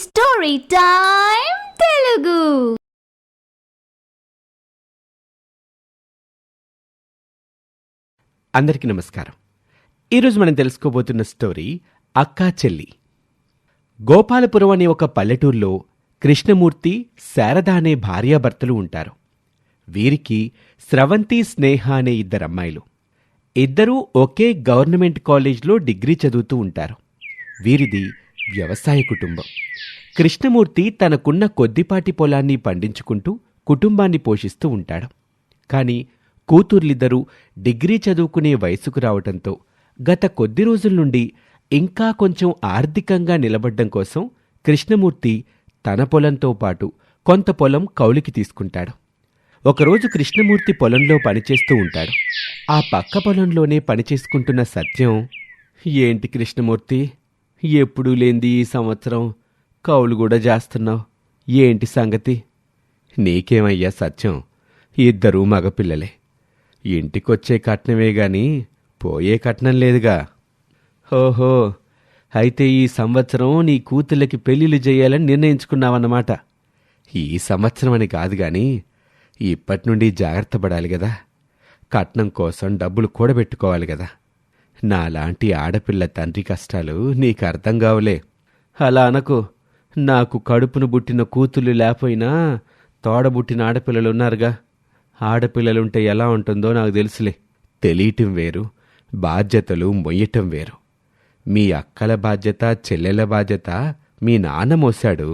Story time Telugu. అందరికీ నమస్కారం. ఈరోజు మనం తెలుసుకోబోతున్న స్టోరీ అక్కా చెల్లి. గోపాలపురం అనే ఒక పల్లెటూరులో కృష్ణమూర్తి, శారద అనే భార్యాభర్తలు ఉంటారు. వీరికి స్రవంతి, స్నేహ అనే ఇద్దరమ్మాయిలు. ఇద్దరూ ఒకే గవర్నమెంట్ కాలేజ్లో డిగ్రీ చదువుతూ ఉంటారు. వీరిది వ్యవసాయ కుటుంబం. కృష్ణమూర్తి తనకున్న కొద్దిపాటి పొలాన్ని పండించుకుంటూ కుటుంబాన్ని పోషిస్తూ ఉంటాడు. కాని కూతుర్లిద్దరూ డిగ్రీ చదువుకునే వయసుకు రావటంతో గత కొద్ది రోజుల నుండి ఇంకా కొంచెం ఆర్థికంగా నిలబడ్డం కోసం కృష్ణమూర్తి తన పొలంతో పాటు కొంత పొలం కౌలికి తీసుకుంటాడు. ఒకరోజు కృష్ణమూర్తి పొలంలో పనిచేస్తూ ఉంటాడు. ఆ పక్క పొలంలోనే పనిచేసుకుంటున్న సత్యం, ఏంటి కృష్ణమూర్తి, ఎప్పుడూ లేంది ఈ సంవత్సరం కౌలు కూడా చేస్తున్నావు, ఏంటి సంగతి? నీకేమయ్యా సత్యం, ఇద్దరూ మగపిల్లలే. ఇంటికొచ్చే కట్నమే గాని పోయే కట్నం లేదుగా. ఓహో, అయితే ఈ సంవత్సరం నీ కూతుళ్ళకి పెళ్లిళ్ళు చేయాలని నిర్ణయించుకున్నావన్నమాట. ఈ సంవత్సరం అని కాదు గాని ఇప్పటి నుండి జాగ్రత్త పడాలి గదా. కట్నం కోసం డబ్బులు కూడబెట్టుకోవాలి గదా. నాలాంటి ఆడపిల్ల తండ్రి కష్టాలు నీకు అర్థం కావులే. అలా అనకు. నాకు కడుపును బుట్టిన కూతుళ్ళు లేకపోయినా తోడబుట్టిన ఆడపిల్లలున్నారుగా. ఆడపిల్లలుంటే ఎలా ఉంటుందో నాకు తెలుసులే. తెలియటం వేరు, బాధ్యతలు మొయ్యటం వేరు. మీ అక్కల బాధ్యత, చెల్లెల బాధ్యత మీ నాన్న మోశాడు.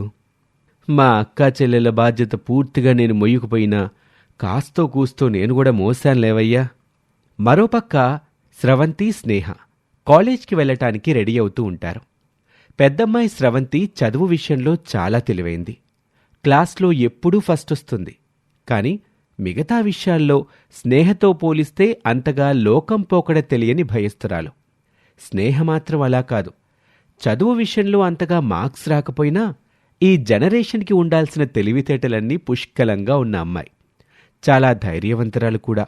మా అక్క చెల్లెల బాధ్యత పూర్తిగా నేను మొయ్యకపోయినా కాస్తో కూస్తో నేను కూడా మోసానులేవయ్యా. మరోపక్క స్రవంతి, స్నేహ కాలేజ్కి వెళ్లటానికి రెడీ అవుతూ ఉంటారు. పెద్దమ్మాయి స్రవంతి చదువు విషయంలో చాలా తెలివైంది. క్లాస్లో ఎప్పుడూ ఫస్ట్ వస్తుంది. కాని మిగతా విషయాల్లో స్నేహతో పోలిస్తే అంతగా లోకం పోకడ తెలియని భయస్తురాలు. స్నేహ మాత్రం అలా కాదు. చదువు విషయంలో అంతగా మార్క్స్ రాకపోయినా ఈ జనరేషన్కి ఉండాల్సిన తెలివితేటలన్నీ పుష్కలంగా ఉన్న అమ్మాయి. చాలా ధైర్యవంతురాలు కూడా.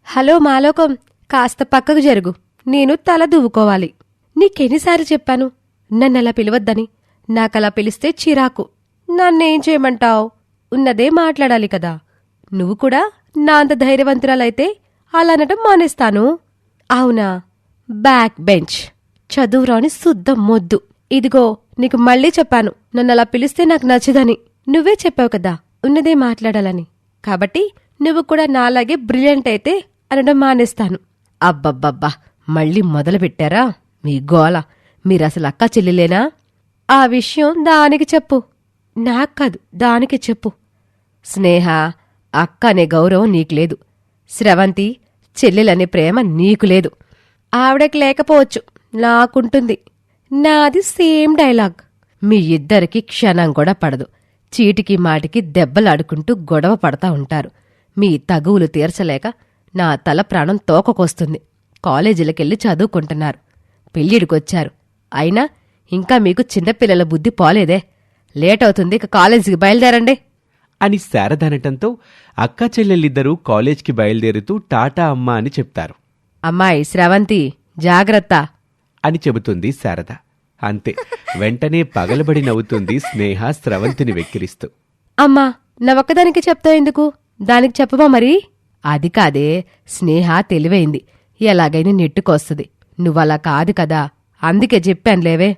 హలో మాలోకం, కాస్త పక్కకు జరుగు, నేను తల దువ్వుకోవాలి. నీకెన్నిసార్లు చెప్పాను నన్నలా పిలవద్దని? నాకలా పిలిస్తే చిరాకు. నన్నేం చేయమంటావు? ఉన్నదే మాట్లాడాలి కదా. నువ్వు కూడా నా అంత ధైర్యవంతురాలైతే అలా అనటం మానేస్తాను. అవునా? బ్యాక్ బెంచ్, చదువురాని శుద్ధం మొద్దు. ఇదిగో, నీకు మళ్ళీ చెప్పాను నన్నలా పిలిస్తే నాకు నచ్చదని. నువ్వే చెప్పావు కదా ఉన్నదే మాట్లాడాలని. కాబట్టి నువ్వు కూడా నాలాగే బ్రిలియంట్ అయితే అనడం మానేస్తాను. అబ్బబ్బబ్బా, మళ్ళీ మొదలుపెట్టారా మీ గోల? మీరసలు అక్కా చెల్లెలేనా? ఆ విషయం దానికి చెప్పు, నాకు కాదు దానికి చెప్పు. స్నేహ, అక్క అనే గౌరవం నీకు లేదు. స్రవంతి, చెల్లెలనే ప్రేమ నీకు లేదు. ఆవిడకి లేకపోవచ్చు, నాకుంటుంది. నాది సేమ్ డైలాగ్. మీ ఇద్దరికి క్షణం కూడా పడదు. చీటికి మాటికి దెబ్బలాడుకుంటూ గొడవ పడతా ఉంటారు. మీ తగువులు తీర్చలేక నా తల ప్రాణం తోకకొస్తుంది. కాలేజీలకెళ్ళి చదువుకుంటున్నారు, పెళ్ళిడికొచ్చారు. అయినా ఇంకా మీకు చిన్నపిల్లల బుద్ధి పోలేదే. లేటవుతుంది, ఇక కాలేజీకి బయలుదేరండి అని శారద అనటంతో అక్కా చెల్లెళ్ళిద్దరూ కాలేజ్కి బయలుదేరుతూ టాటా అమ్మా అని చెప్తారు. అమ్మాయి స్రవంతి, జాగ్రత్త అని చెబుతుంది శారద. అంతే, వెంటనే పగలబడి నవ్వుతుంది స్నేహ స్రవంతిని వెక్కిరిస్తూ. అమ్మా, నా ఒక్కదానికి చెప్తావు ఎందుకు? దానికి చెప్పమా మరి? అది కాదే, స్నేహ తెలివైంది, ఎలాగైనా నెట్టుకొస్తుంది. నువ్వలా కాదు కదా, అందుకే చెప్పానులేవే.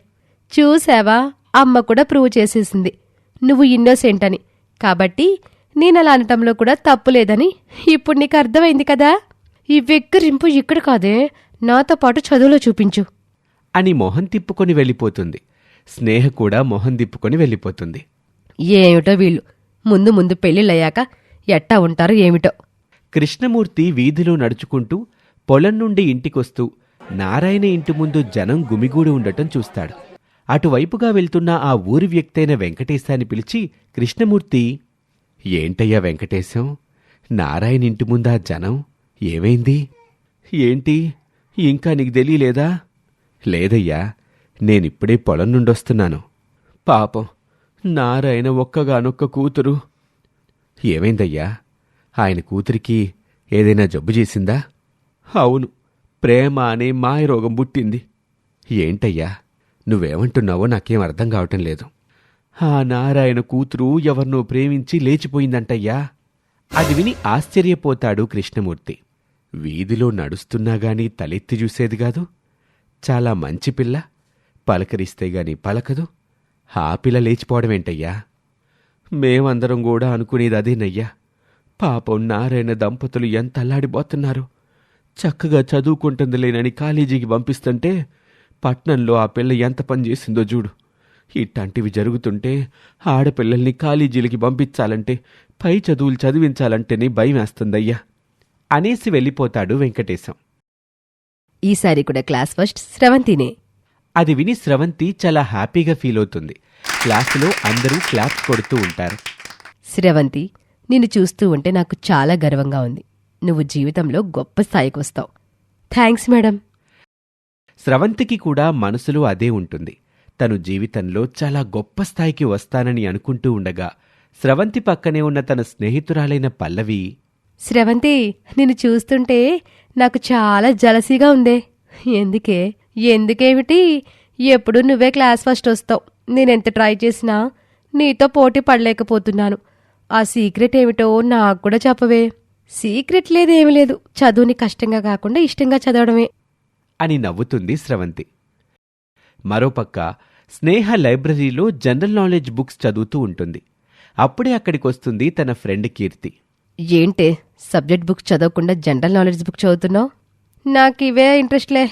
చూసావా, అమ్మ కూడా ప్రూవ్ చేసేసింది నువ్వు ఇన్నోసెంట్ అని. కాబట్టి నేనలా అనటంలో కూడా తప్పులేదని ఇప్పుడు నీకు అర్థమైంది కదా. ఈ వెక్కిరింపు ఇక్కడ కాదే, నాతో పాటు చదువులో చూపించు అని మొహం తిప్పుకొని వెళ్ళిపోతుంది. స్నేహ కూడా మొహం తిప్పుకొని వెళ్ళిపోతుంది. ఏమిటో వీళ్ళు, ముందు ముందు పెళ్ళిళ్ళయ్యాక ఎట్టా ఉంటారో ఏమిటో. కృష్ణమూర్తి వీధిలో నడుచుకుంటూ పొలం నుండి ఇంటికొస్తూ నారాయణ ఇంటి ముందు జనం గుమిగూడి ఉండటం చూస్తాడు. అటువైపుగా వెళ్తున్న ఆ ఊరి వ్యక్తైన వెంకటేశాన్ని పిలిచి, కృష్ణమూర్తి, ఏంటయ్యా వెంకటేశం, నారాయణ ఇంటి ముందా జనం? ఏమైంది? ఏంటి, ఇంకా నీకు తెలియలేదా? లేదయ్యా, నేనిప్పుడే పొలం నుండొస్తున్నాను. పాపం, నారాయణ ఒక్కగానొక్క కూతురు. ఏమైందయ్యా? ఆయన కూతురికి ఏదైనా జబ్బు చేసిందా? అవును, ప్రేమ అనే మాయరోగం పుట్టింది. ఏంటయ్యా, నువ్వేమంటున్నావో నాకేం అర్థం కావటం లేదు. ఆ నారాయణ కూతురు ఎవర్నో ప్రేమించి లేచిపోయిందంటయ్యా. అది విని ఆశ్చర్యపోతాడు కృష్ణమూర్తి. వీధిలో నడుస్తున్నాగాని తలెత్తి చూసేదిగాదు. చాలా మంచి పిల్ల, పలకరిస్తే గాని పలకదు. ఆ పిల్ల లేచిపోవడమేంటయ్యా? మేమందరం కూడా అనుకునేది అదేనయ్యా. పాపం నారాయణ దంపతులు ఎంత అల్లాడిపోతున్నారు. చక్కగా చదువుకుంటుందిలేనని కాలేజీకి పంపిస్తుంటే పట్నంలో ఆ పిల్ల ఎంత పని చేసిందో చూడు. ఇట్లాంటివి జరుగుతుంటే ఆడపిల్లల్ని కాలేజీలకి పంపించాలంటే, పై చదువులు చదివించాలంటేనే భయమేస్తుందయ్యా అనేసి వెళ్ళిపోతాడు వెంకటేశం. ఈసారి కూడా క్లాస్ ఫస్ట్ స్రవంతినే. అది విని స్రవంతి చాలా హ్యాపీగా ఫీల్ అవుతుంది. క్లాసులో అందరూ క్లాప్స్ కొడుతూ ఉంటారు. స్రవంతి, నిన్ను చూస్తూ ఉంటే నాకు చాలా గర్వంగా ఉంది. నువ్వు జీవితంలో గొప్ప స్థాయికి వస్తావు. Thanks madam. స్రవంతికి కూడా మనసులో అదే ఉంటుంది. తను జీవితంలో చాలా గొప్ప స్థాయికి వస్తానని అనుకుంటూ ఉండగా స్రవంతి పక్కనే ఉన్న తన స్నేహితురాలైన పల్లవి, స్రవంతి, నిన్ను చూస్తుంటే నాకు చాలా జలసీగా ఉందే. ఎందుకేమిటి? ఎప్పుడు నువ్వే క్లాస్ ఫస్ట్ వస్తావు. నేనెంత ట్రై చేసినా నీతో పోటీ పడలేకపోతున్నాను. ఆ సీక్రెట్ ఏమిటో నాకు కూడా చెప్పవే. సీక్రెట్ లేదేమీ లేదు, చదువుని కష్టంగా కాకుండా ఇష్టంగా చదవడమే అని నవ్వుతుంది స్రవంతి. మరోపక్క స్నేహ లైబ్రరీలో జనరల్ నాలెడ్జ్ బుక్స్ చదువుతూ ఉంటుంది. అప్పుడే అక్కడికొస్తుంది తన ఫ్రెండ్ కీర్తి. ఏంటే సబ్జెక్ట్ బుక్ చదవకుండా జనరల్ నాలెడ్జ్ బుక్ చదువుతున్నావు? నాకివే ఇంట్రెస్ట్లే.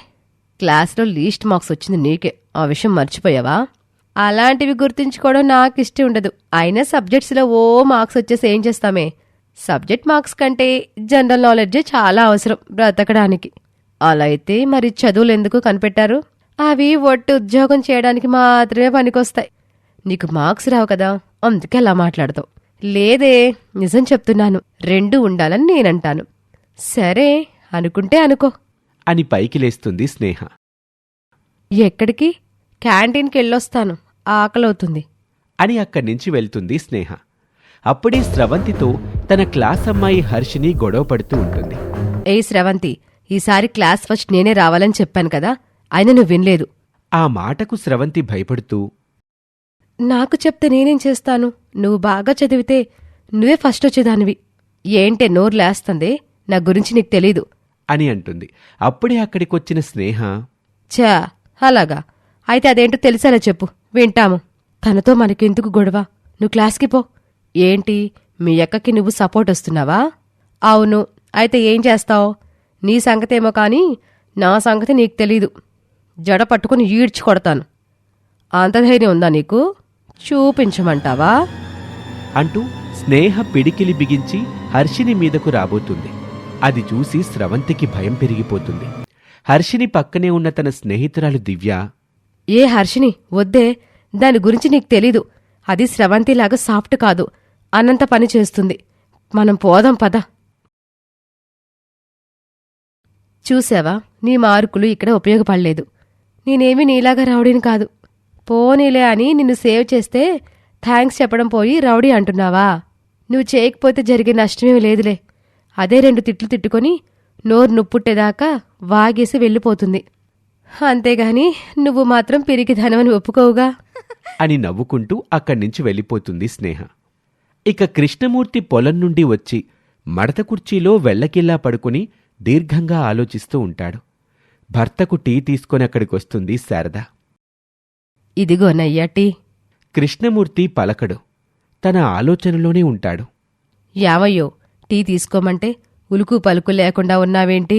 క్లాస్లో లీస్ట్ మార్క్స్ వచ్చింది నీకే, ఆ విషయం మర్చిపోయావా? అలాంటివి గుర్తుంచుకోవడం నాకు ఇష్టం ఉండదు. అయినా సబ్జెక్ట్స్లో మార్క్స్ వచ్చేసి ఏం చేస్తామే? సబ్జెక్ట్ మార్క్స్ కంటే జనరల్ నాలెడ్జే చాలా అవసరం బ్రతకడానికి. అలా అయితే మరి చదువులు ఎందుకు కనిపెట్టారు? అవి ఒట్టి ఉద్యోగం చేయడానికి మాత్రమే పనికొస్తాయి. నీకు మార్క్స్ రావు కదా, అందుకే అలా మాట్లాడతావు. లేదే, నిజం చెప్తున్నాను. రెండూ ఉండాలని నేనంటాను. సరే అనుకుంటే అనుకో అని పైకి లేస్తుంది స్నేహ. ఎక్కడికి? క్యాంటీన్కి వెళ్ళొస్తాను, ఆకలవుతుంది అని అక్కడ్నుంచి వెళ్తుంది స్నేహ. అప్పుడే స్రవంతితో తన క్లాస్ అమ్మాయి హర్షిని గొడవ పడుతూ ఉంటుంది. ఏయ్ స్రవంతి, ఈసారి క్లాస్ ఫస్ట్ నేనే రావాలని చెప్పాను కదా, అయినా నువ్వు వినలేదు. ఆ మాటకు స్రవంతి భయపడుతూ, నాకు చెప్తే నేనేం చేస్తాను? నువ్వు బాగా చదివితే నువ్వే ఫస్ట్ వచ్చేదానివి. ఏంటే నోరు లేస్తుందే? నా గురించి నీకు తెలీదు అని అంటుంది. అప్పుడే అక్కడికొచ్చిన స్నేహ, చా అలాగా, అయితే అదేంటో తెలిసేలా చెప్పు, వింటాము. తనతో మనకెందుకు గొడవ? నువ్వు క్లాస్కి పో. ఏంటి, మీ అక్కకి నువ్వు సపోర్ట్ వస్తున్నావా? అవును, అయితే ఏం చేస్తావు? నీ సంగతేమో కానీ నా సంగతి నీకు తెలీదు. జడ పట్టుకుని ఈడ్చి కొడతాను. అంత ధైర్యం ఉందా నీకు? చూపించమంటావా? అంటూ స్నేహ పిడికిలి బిగించి హర్షిని మీదకు రాబోతుంది. అది చూసి స్రవంతికి భయం పెరిగిపోతుంది. హర్షిని పక్కనే ఉన్న తన స్నేహితురాలు దివ్య, ఏ హర్షిని, వద్దే, దాని గురించి నీకు తెలీదు. అది స్రవంతిలాగా సాఫ్ట్ కాదు, అన్నంత పని చేస్తుంది. మనం పోదాం పద. చూసావా, నీ మార్కులు ఇక్కడ ఉపయోగపడలేదు. నేనేమీ నీలాగా రౌడీని కాదు. పోనీలే అని నిన్ను సేవ్ చేస్తే థ్యాంక్స్ చెప్పడం పోయి రౌడీ అంటున్నావా? నువ్వు చేయకపోతే జరిగే నష్టమేమీ లేదులే. అదే 2 తిట్లు తిట్టుకొని నోరు నొప్పుట్టేదాకా వాగేసి వెళ్ళిపోతుంది. అంతేగాని నువ్వు మాత్రం పిరికిధనమని ఒప్పుకోవుగా అని నవ్వుకుంటూ అక్కడ్నుంచి వెళ్ళిపోతుంది స్నేహ. ఇక కృష్ణమూర్తి పొలం నుండి వచ్చి మడత కుర్చీలో వెళ్లకిల్లా పడుకుని దీర్ఘంగా ఆలోచిస్తూ ఉంటాడు. భర్తకు టీ తీసుకొని అక్కడికొస్తుంది శారద. ఇదిగోనయ్యా టీ. కృష్ణమూర్తి పలకడు. తన ఆలోచనలోనే ఉంటాడు. యావయ్యో, టీ తీసుకోమంటే ఉలుకు పలుకు లేకుండా ఉన్నావేంటి?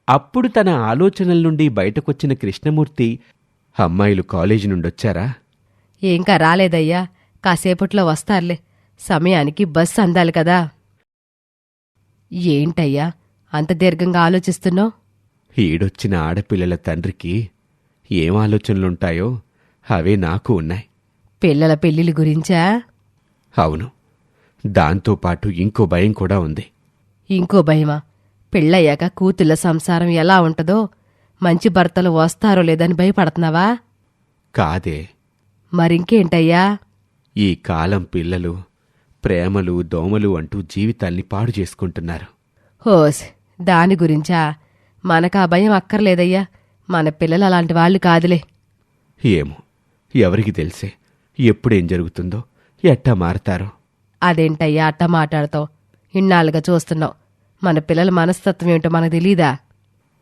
అప్పుడు తన ఆలోచనల నుండి బయటకొచ్చిన కృష్ణమూర్తి, అమ్మాయిలు కాలేజీ నుండొచ్చారా? ఇంకా రాలేదయ్యా, కాసేపట్లో వస్తారులే. సమయానికి బస్సు అందాలి కదా. ఏంటయ్యా అంత దీర్ఘంగా ఆలోచిస్తున్నావు? ఈడొచ్చిన ఆడపిల్లల తండ్రికి ఏం ఆలోచనలుంటాయో అవే నాకు ఉన్నాయి. పిల్లల పెళ్లిలి గురించా? అవును, దాంతోపాటు ఇంకో భయం కూడా ఉంది. ఇంకో భయమా? పెళ్ళయ్యాక కూతుళ్ళ సంసారం ఎలా ఉంటదో, మంచి భర్తలు వస్తారో లేదని భయపడుతున్నావా? కాదే. మరింకేంటయ్యా? ఈ కాలం పిల్లలు ప్రేమలు దోమలు అంటూ జీవితాల్ని పాడు చేసుకుంటున్నారు. హోస్, దాని గురించా? మనకా భయం అక్కర్లేదయ్యా. మన పిల్లలు అలాంటి వాళ్ళు కాదులే. ఏమో, ఎవరికి తెలిసే ఎప్పుడేం జరుగుతుందో ఎట్టా మారతారో. అదేంటయ్యా అట్ట మాట్లాడతావు? ఇన్నాళ్ళుగా చూస్తున్నావు. మన పిల్లల మనస్తత్వం ఏమిటో మనకు తెలీదా?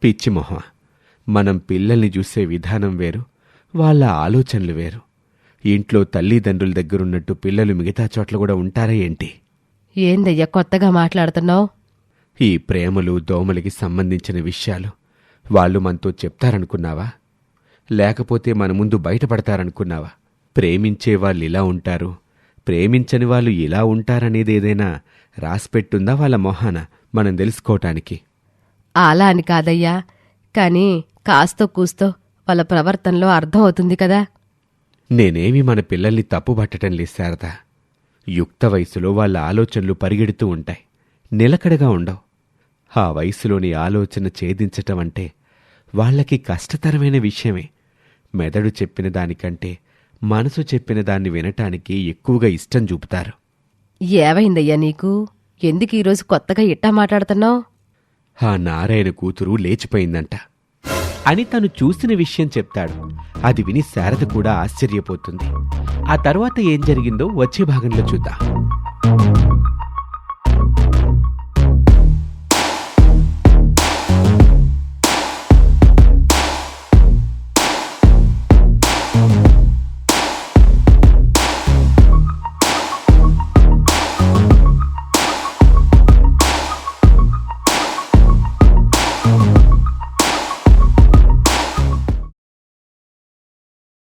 పిచ్చి మొహమా, మనం పిల్లల్ని చూసే విధానం వేరు, వాళ్ళ ఆలోచనలు వేరు. ఇంట్లో తల్లిదండ్రుల దగ్గరున్నట్టు పిల్లలు మిగతా చోట్ల కూడా ఉంటారా ఏంటి? ఏందయ్యా కొత్తగా మాట్లాడుతున్నావు? ఈ ప్రేమలు దోమలకి సంబంధించిన విషయాలు వాళ్ళు మనతో చెప్తారనుకున్నావా? లేకపోతే మన ముందు బయటపడతారనుకున్నావా? ప్రేమించే వాళ్ళు ఇలా ఉంటారు, ప్రేమించని వాళ్ళు ఇలా ఉంటారనేదేదైనా రాసిపెట్టుందా వాళ్ళ మొహాన మనం తెలుసుకోవటానికి? అలా అని కాదయ్యా, కానీ కాస్తో కూస్తో వాళ్ళ ప్రవర్తనలో అర్థం అవుతుంది కదా. నేనేమి మన పిల్లల్ని తప్పుబట్టడం లేదు శారదా. యుక్త వయసులో వాళ్ళ ఆలోచనలు పరిగెడుతూ ఉంటాయి, నిలకడగా ఉండవు. ఆ వయసులోని ఆలోచన ఛేదించటం అంటే వాళ్ళకి కష్టతరమైన విషయమే. మెదడు చెప్పిన దానికంటే మనసు చెప్పిన దాన్ని వినటానికి ఎక్కువగా ఇష్టం చూపుతారు. ఏవైందయ్యా నీకు? ఎందుకు ఈరోజు కొత్తగా ఇట్టా మాట్లాడుతున్నావు? ఆ నారాయణ కూతురు లేచిపోయిందంట అని తను చూసిన విషయం చెప్తాడు. అది విని శారద కూడా ఆశ్చర్యపోతుంది. ఆ తర్వాత ఏం జరిగిందో వచ్చే భాగంలో చూద్దాం.